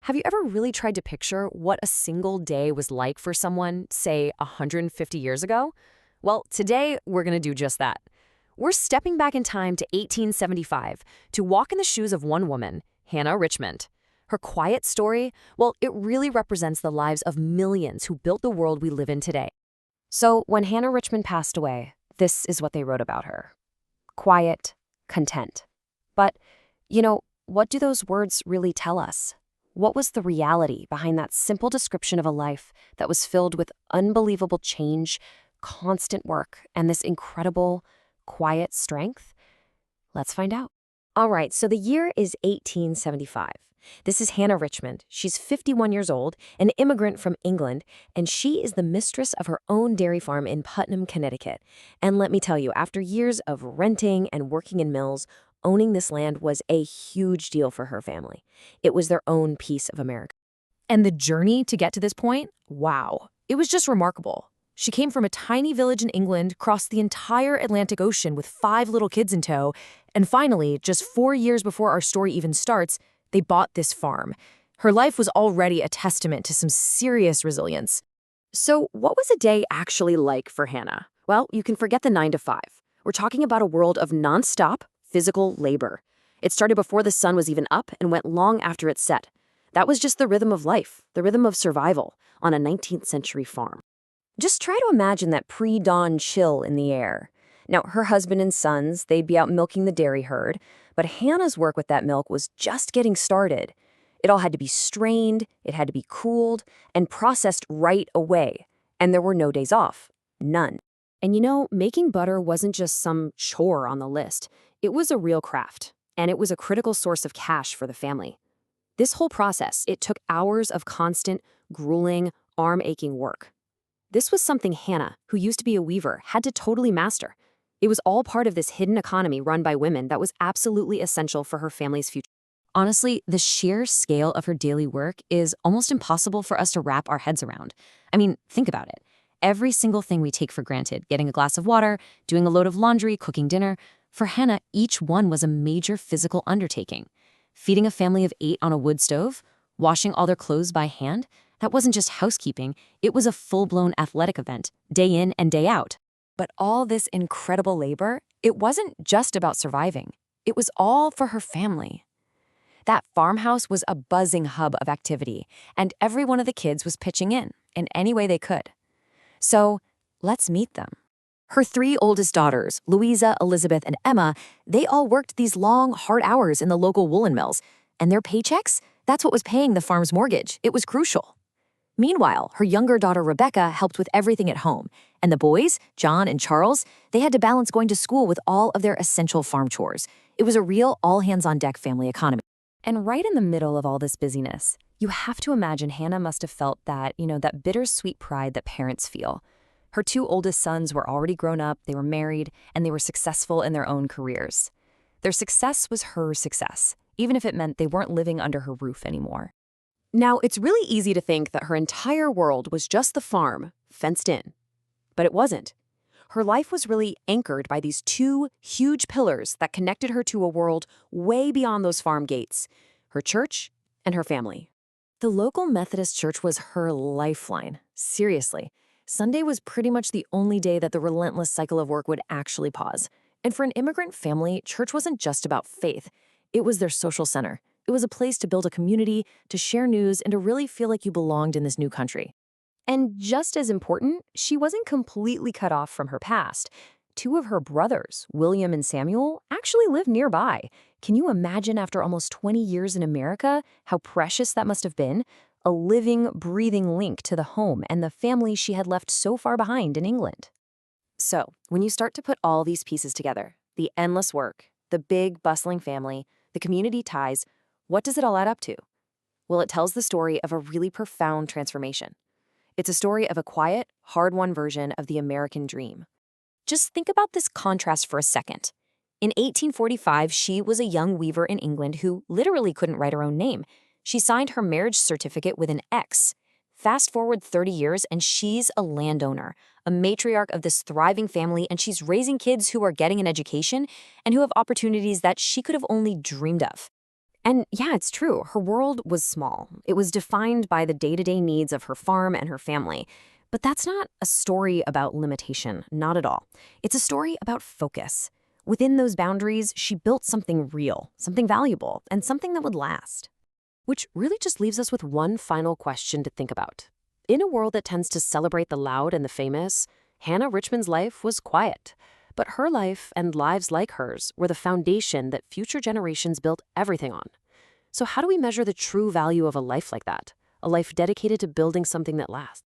Have you ever really tried to picture what a single day was like for someone, say, 150 years ago? Well, today we're going to do just that. We're stepping back in time to 1875 to walk in the shoes of one woman, Hannah Richmond. Her quiet story, well, it really represents the lives of millions who built the world we live in today. So when Hannah Richmond passed away, this is what they wrote about her. Quiet, content. But, what do those words really tell us? What was the reality behind that simple description of a life that was filled with unbelievable change, constant work, and this incredible, quiet strength? Let's find out. All right, so the year is 1875. This is Hannah Richmond. She's 51 years old, an immigrant from England, and she is the mistress of her own dairy farm in Putnam, Connecticut. And let me tell you, after years of renting and working in mills, owning this land was a huge deal for her family. It was their own piece of America. And the journey to get to this point, wow, it was just remarkable. She came from a tiny village in England, crossed the entire Atlantic Ocean with 5 little kids in tow, and finally, just 4 years before our story even starts, they bought this farm. Her life was already a testament to some serious resilience. So what was a day actually like for Hannah? Well, you can forget the 9 to 5. We're talking about a world of nonstop physical labor. It started before the sun was even up and went long after it set. That was just the rhythm of life, the rhythm of survival on a 19th century farm. Just try to imagine that pre-dawn chill in the air. Now, her husband and sons, they'd be out milking the dairy herd, but Hannah's work with that milk was just getting started. It all had to be strained, it had to be cooled, and processed right away. And there were no days off. None. And making butter wasn't just some chore on the list. It was a real craft, and it was a critical source of cash for the family. This whole process, it took hours of constant, grueling, arm-aching work. This was something Hannah, who used to be a weaver, had to totally master. It was all part of this hidden economy run by women that was absolutely essential for her family's future. Honestly, the sheer scale of her daily work is almost impossible for us to wrap our heads around. I mean, think about it. Every single thing we take for granted, getting a glass of water, doing a load of laundry, cooking dinner, for Hannah, each one was a major physical undertaking. Feeding a family of 8 on a wood stove, washing all their clothes by hand, that wasn't just housekeeping, it was a full-blown athletic event, day in and day out. But all this incredible labor, it wasn't just about surviving. It was all for her family. That farmhouse was a buzzing hub of activity, and every one of the kids was pitching in any way they could. So, let's meet them. Her 3 oldest daughters, Louisa, Elizabeth, and Emma, they all worked these long, hard hours in the local woolen mills. And their paychecks? That's what was paying the farm's mortgage. It was crucial. Meanwhile, her younger daughter, Rebecca, helped with everything at home. And the boys, John and Charles, they had to balance going to school with all of their essential farm chores. It was a real all-hands-on-deck family economy. And right in the middle of all this busyness, you have to imagine Hannah must have felt that, that bittersweet pride that parents feel. Her 2 oldest sons were already grown up, they were married, and they were successful in their own careers. Their success was her success, even if it meant they weren't living under her roof anymore. Now, it's really easy to think that her entire world was just the farm, fenced in. But it wasn't. Her life was really anchored by these 2 huge pillars that connected her to a world way beyond those farm gates, her church and her family. The local Methodist church was her lifeline, seriously. Sunday was pretty much the only day that the relentless cycle of work would actually pause. And for an immigrant family, church wasn't just about faith. It was their social center. It was a place to build a community, to share news, and to really feel like you belonged in this new country. And just as important, she wasn't completely cut off from her past. 2 of her brothers, William and Samuel, actually lived nearby. Can you imagine after almost 20 years in America how precious that must have been? A living, breathing link to the home and the family she had left so far behind in England. So, when you start to put all these pieces together, the endless work, the big, bustling family, the community ties, what does it all add up to? Well, it tells the story of a really profound transformation. It's a story of a quiet, hard-won version of the American dream. Just think about this contrast for a second. In 1845, she was a young weaver in England who literally couldn't write her own name. She signed her marriage certificate with an X. Fast forward 30 years, and she's a landowner, a matriarch of this thriving family, and she's raising kids who are getting an education and who have opportunities that she could have only dreamed of. And yeah, it's true. Her world was small. It was defined by the day-to-day needs of her farm and her family. But that's not a story about limitation, not at all. It's a story about focus. Within those boundaries, she built something real, something valuable, and something that would last. Which really just leaves us with one final question to think about. In a world that tends to celebrate the loud and the famous, Hannah Richmond's life was quiet. But her life and lives like hers were the foundation that future generations built everything on. So how do we measure the true value of a life like that? A life dedicated to building something that lasts?